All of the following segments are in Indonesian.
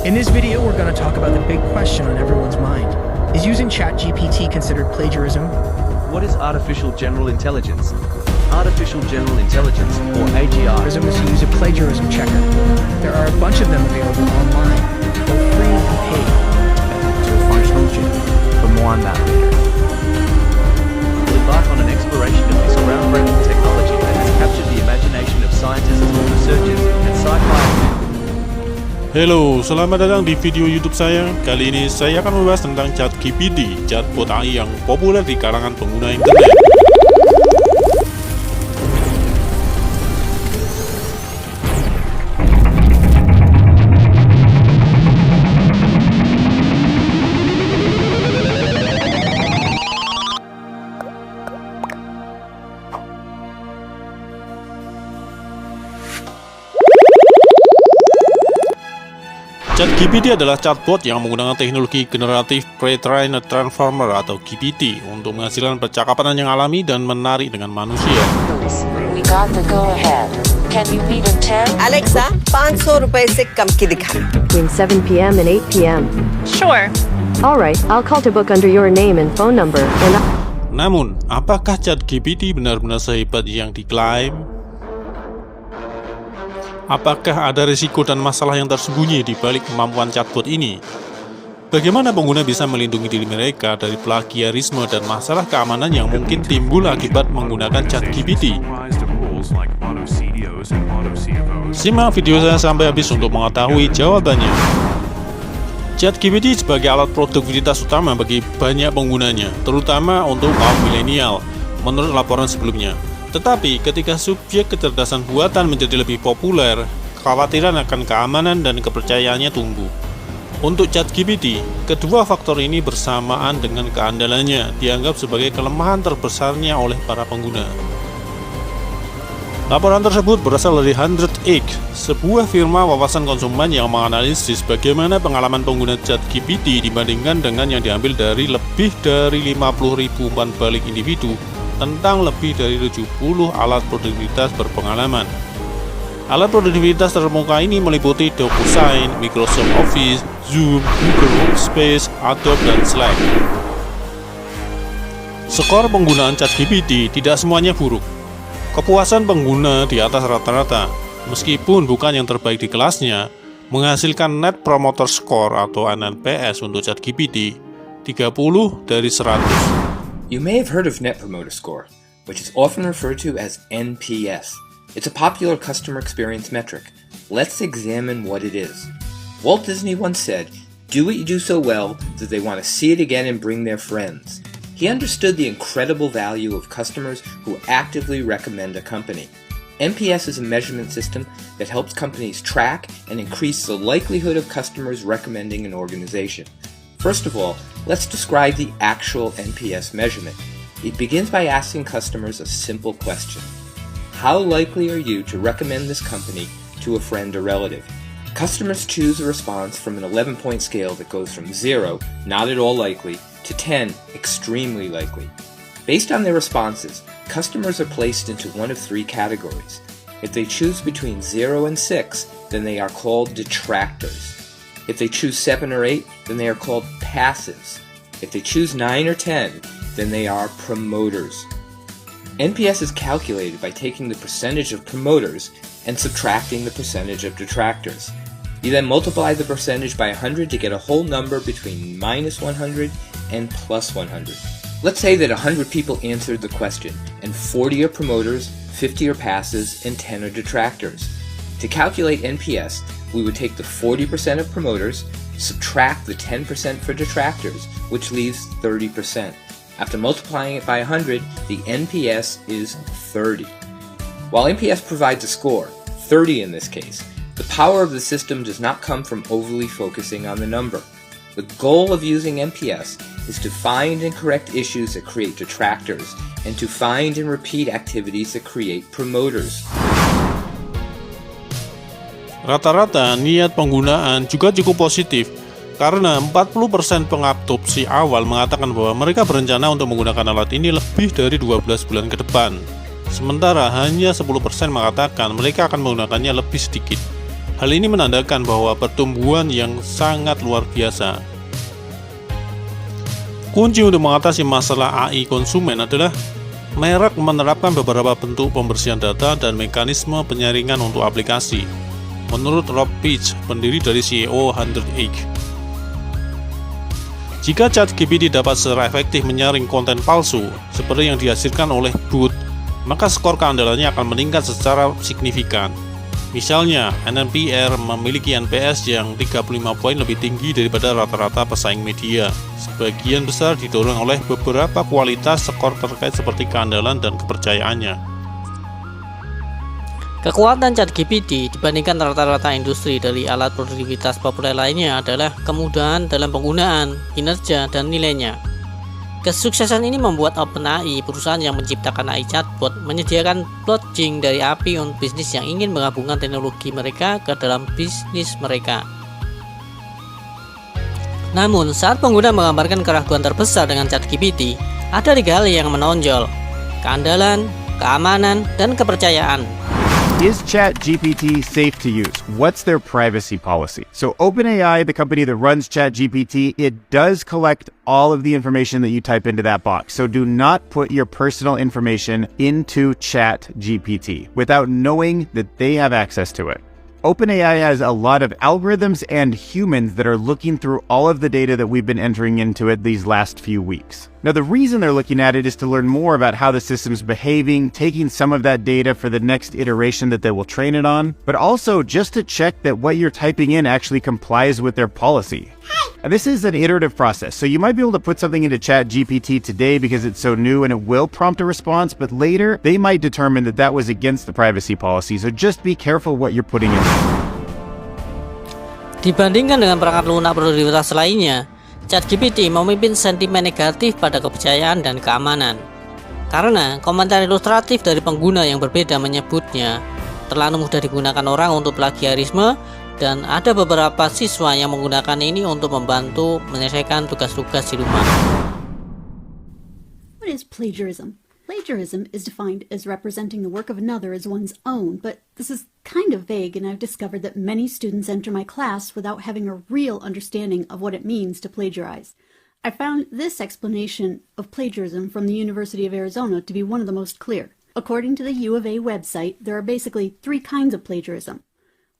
In this video, we're going to talk about the big question on everyone's mind. Is using ChatGPT considered plagiarism? What is artificial general intelligence? Artificial general intelligence, or AGI. Plagiarism is to use a plagiarism checker. There are a bunch of them available online, both free and paid. To a functional gym. For more on that later. We'll embark on an exploration of this groundbreaking technology that has captured the imagination of scientists, researchers, and sci-fi. Halo, selamat datang di video YouTube saya. Kali ini saya akan membahas tentang ChatGPT, chatbot AI yang populer di kalangan pengguna internet. ChatGPT adalah chatbot yang menggunakan teknologi generatif pre-trained transformer atau GPT untuk menghasilkan percakapan yang alami dan menarik dengan manusia. We got the go ahead. Can you meet in 10? Alexa, 500 रुपए से कम की दिखाना. Between 7 p.m. and 8 p.m. Sure. Alright, I'll call to book under your name and phone number and Namun, apakah ChatGPT benar-benar sehebat yang diklaim? Apakah ada risiko dan masalah yang tersembunyi di balik kemampuan chatbot ini? Bagaimana pengguna bisa melindungi diri mereka dari plagiarisme dan masalah keamanan yang mungkin timbul akibat menggunakan ChatGPT? Simak video saya sampai habis untuk mengetahui jawabannya. ChatGPT sebagai alat produktivitas utama bagi banyak penggunanya, terutama untuk kaum milenial, menurut laporan sebelumnya. Tetapi ketika subjek kecerdasan buatan menjadi lebih populer, kekhawatiran akan keamanan dan kepercayaannya tumbuh. Untuk ChatGPT, kedua faktor ini bersamaan dengan keandalannya dianggap sebagai kelemahan terbesarnya oleh para pengguna. Laporan tersebut berasal dari 100x, sebuah firma wawasan konsumen yang menganalisis bagaimana pengalaman pengguna ChatGPT dibandingkan dengan yang diambil dari lebih dari 50.000 umpan balik individu tentang lebih dari 70 alat produktivitas berpengalaman. Alat produktivitas terkemuka ini meliputi DocuSign, Microsoft Office, Zoom, Google Workspace, Adobe, dan Slack. Skor penggunaan ChatGPT tidak semuanya buruk. Kepuasan pengguna di atas rata-rata, meskipun bukan yang terbaik di kelasnya, menghasilkan Net Promoter Score atau NPS untuk ChatGPT 30 dari 100. You may have heard of Net Promoter Score, which is often referred to as NPS. It's a popular customer experience metric. Let's examine what it is. Walt Disney once said, "Do what you do so well that they want to see it again and bring their friends." He understood the incredible value of customers who actively recommend a company. NPS is a measurement system that helps companies track and increase the likelihood of customers recommending an organization. First of all, let's describe the actual NPS measurement. It begins by asking customers a simple question. How likely are you to recommend this company to a friend or relative? Customers choose a response from an 11-point scale that goes from 0, not at all likely, to 10, extremely likely. Based on their responses, customers are placed into one of three categories. If they choose between 0 and 6, then they are called detractors. If they choose 7 or 8, then they are called passives. If they choose 9 or 10, then they are promoters. NPS is calculated by taking the percentage of promoters and subtracting the percentage of detractors. You then multiply the percentage by 100 to get a whole number between minus 100 and plus 100. Let's say that 100 people answered the question, and 40 are promoters, 50 are passives, and 10 are detractors. To calculate NPS, we would take the 40% of promoters, subtract the 10% for detractors, which leaves 30%. After multiplying it by 100, the NPS is 30. While NPS provides a score, 30 in this case, the power of the system does not come from overly focusing on the number. The goal of using NPS is to find and correct issues that create detractors, and to find and repeat activities that create promoters. Rata-rata niat penggunaan juga cukup positif, karena 40% pengadopsi awal mengatakan bahwa mereka berencana untuk menggunakan alat ini lebih dari 12 bulan ke depan. Sementara hanya 10% mengatakan mereka akan menggunakannya lebih sedikit. Hal ini menandakan bahwa pertumbuhan yang sangat luar biasa. Kunci untuk mengatasi masalah AI konsumen adalah merek menerapkan beberapa bentuk pembersihan data dan mekanisme penyaringan untuk aplikasi. Menurut Rob Peach, pendiri dari CEO 100x, jika ChatGPT dapat secara efektif menyaring konten palsu seperti yang dihasilkan oleh bot, maka skor keandalannya akan meningkat secara signifikan. Misalnya, NPR memiliki NPS yang 35 poin lebih tinggi daripada rata-rata pesaing media. Sebagian besar didorong oleh beberapa kualitas skor terkait seperti keandalan dan kepercayaannya. Kekuatan ChatGPT dibandingkan rata-rata industri dari alat produktivitas populer lainnya adalah kemudahan dalam penggunaan, kinerja, dan nilainya. Kesuksesan ini membuat OpenAI, perusahaan yang menciptakan AI chatbot, menyediakan plugin dari API untuk bisnis yang ingin menggabungkan teknologi mereka ke dalam bisnis mereka. Namun, saat pengguna menggambarkan keraguan terbesar dengan ChatGPT, ada 3 hal yang menonjol: keandalan, keamanan, dan kepercayaan. Is ChatGPT safe to use? What's their privacy policy? So OpenAI, the company that runs ChatGPT, it does collect all of the information that you type into that box. So do not put your personal information into ChatGPT without knowing that they have access to it. OpenAI has a lot of algorithms and humans that are looking through all of the data that we've been entering into it these last few weeks. Now, the reason they're looking at it is to learn more about how the system's behaving, taking some of that data for the next iteration that they will train it on, but also just to check that what you're typing in actually complies with their policy. And this is an iterative process, so you might be able to put something into ChatGPT today because it's so new and it will prompt a response, but later they might determine that that was against the privacy policy, so just be careful what you're putting in. Dibandingkan dengan perangkat lunak produktivitas lainnya, ChatGPT memimpin sentimen negatif pada kepercayaan dan keamanan. Karena komentar ilustratif dari pengguna yang berbeda menyebutnya terlalu mudah digunakan orang untuk plagiarisme, dan ada beberapa siswa yang menggunakan ini untuk membantu menyelesaikan tugas-tugas di rumah. What is plagiarism? Plagiarism is defined as representing the work of another as one's own, but this is kind of vague, and I've discovered that many students enter my class without having a real understanding of what it means to plagiarize. I found this explanation of plagiarism from the University of Arizona to be one of the most clear. According to the U of A website, there are basically 3 kinds of plagiarism.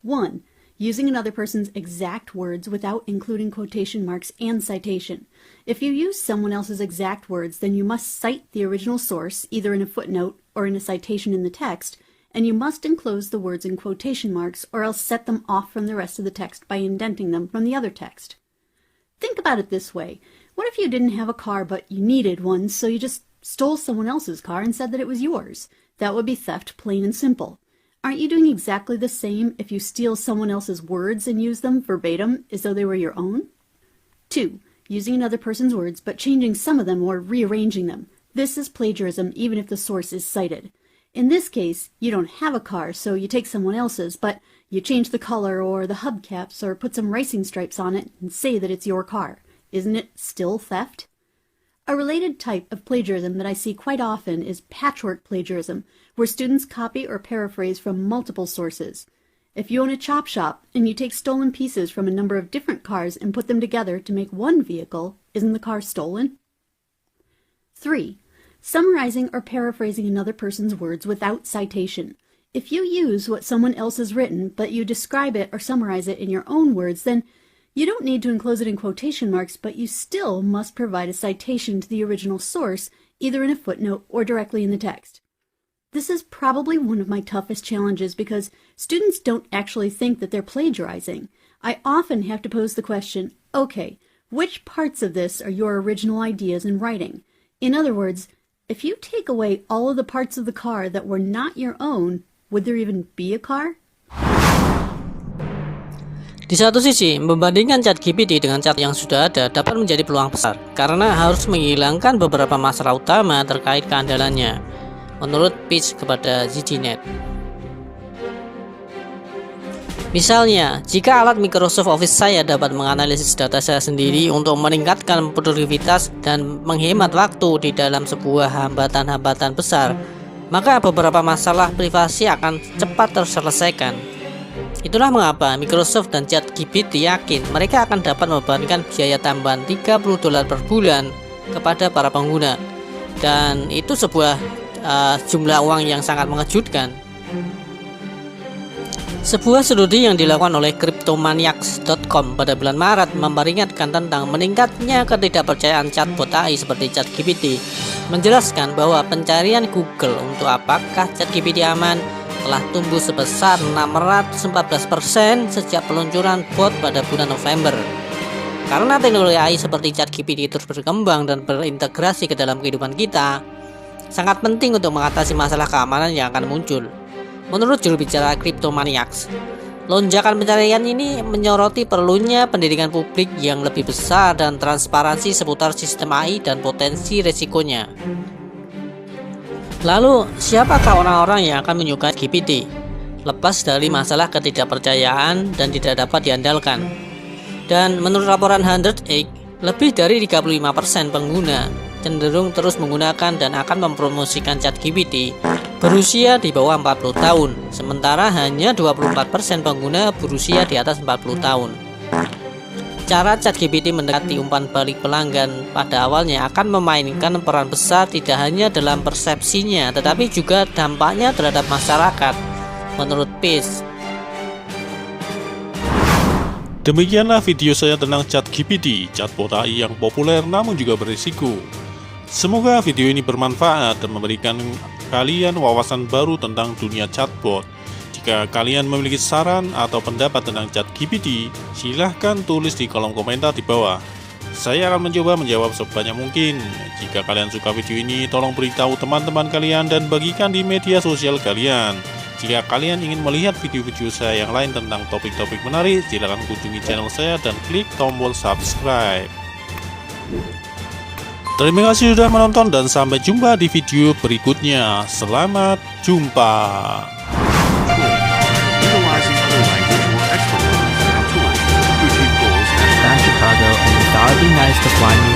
1. Using another person's exact words without including quotation marks and citation. If you use someone else's exact words, then you must cite the original source, either in a footnote or in a citation in the text, and you must enclose the words in quotation marks or else set them off from the rest of the text by indenting them from the other text. Think about it this way. What if you didn't have a car but you needed one, so you just stole someone else's car and said that it was yours? That would be theft, plain and simple. Aren't you doing exactly the same if you steal someone else's words and use them verbatim as though they were your own? 2. Using another person's words but changing some of them or rearranging them. This is plagiarism even if the source is cited. In this case, you don't have a car, so you take someone else's, but you change the color or the hubcaps or put some racing stripes on it and say that it's your car. Isn't it still theft? A related type of plagiarism that I see quite often is patchwork plagiarism, where students copy or paraphrase from multiple sources. If you own a chop shop and you take stolen pieces from a number of different cars and put them together to make one vehicle, isn't the car stolen? 3. Summarizing or paraphrasing another person's words without citation. If you use what someone else has written, but you describe it or summarize it in your own words, then you don't need to enclose it in quotation marks, but you still must provide a citation to the original source, either in a footnote or directly in the text. This is probably one of my toughest challenges because students don't actually think that they're plagiarizing. I often have to pose the question, okay, which parts of this are your original ideas in writing? In other words, if you take away all of the parts of the car that were not your own, would there even be a car? Di satu sisi, membandingkan ChatGPT dengan chat yang sudah ada dapat menjadi peluang besar, karena harus menghilangkan beberapa masalah utama terkait keandalannya, menurut Peach kepada ZDNet. Misalnya, jika alat Microsoft Office saya dapat menganalisis data saya sendiri untuk meningkatkan produktivitas dan menghemat waktu di dalam sebuah hambatan-hambatan besar, maka beberapa masalah privasi akan cepat terselesaikan. Itulah mengapa Microsoft dan ChatGPT yakin mereka akan dapat membebankan biaya tambahan $30 per bulan kepada para pengguna. Dan itu sebuah jumlah uang yang sangat mengejutkan. Sebuah studi yang dilakukan oleh Cryptomaniacs.com pada bulan Maret memperingatkan tentang meningkatnya ketidakpercayaan chatbot AI seperti ChatGPT, menjelaskan bahwa pencarian Google untuk apakah ChatGPT aman telah tumbuh sebesar 614% sejak peluncuran bot pada bulan November. Karena teknologi AI seperti ChatGPT terus berkembang dan berintegrasi ke dalam kehidupan kita, sangat penting untuk mengatasi masalah keamanan yang akan muncul. Menurut juru bicara Cryptomaniacs, lonjakan pencarian ini menyoroti perlunya pendidikan publik yang lebih besar dan transparansi seputar sistem AI dan potensi resikonya. Lalu, siapakah orang-orang yang akan menyukai GPT? Lepas dari masalah ketidakpercayaan dan tidak dapat diandalkan. Dan menurut laporan 100egg, lebih dari 35% pengguna cenderung terus menggunakan dan akan mempromosikan ChatGPT berusia di bawah 40 tahun, sementara hanya 24% pengguna berusia di atas 40 tahun. Cara ChatGPT mendekati umpan balik pelanggan pada awalnya akan memainkan peran besar tidak hanya dalam persepsinya, tetapi juga dampaknya terhadap masyarakat, menurut Pace. Demikianlah video saya tentang ChatGPT, chatbot AI yang populer namun juga berisiko. Semoga video ini bermanfaat dan memberikan kalian wawasan baru tentang dunia chatbot. Jika kalian memiliki saran atau pendapat tentang ChatGPT, silahkan tulis di kolom komentar di bawah. Saya akan mencoba menjawab sebanyak mungkin. Jika kalian suka video ini, tolong beritahu teman-teman kalian dan bagikan di media sosial kalian. Jika kalian ingin melihat video-video saya yang lain tentang topik-topik menarik, silahkan kunjungi channel saya dan klik tombol subscribe. Terima kasih sudah menonton dan sampai jumpa di video berikutnya. Selamat jumpa. Chicago, and we thought it'd be nice to fly me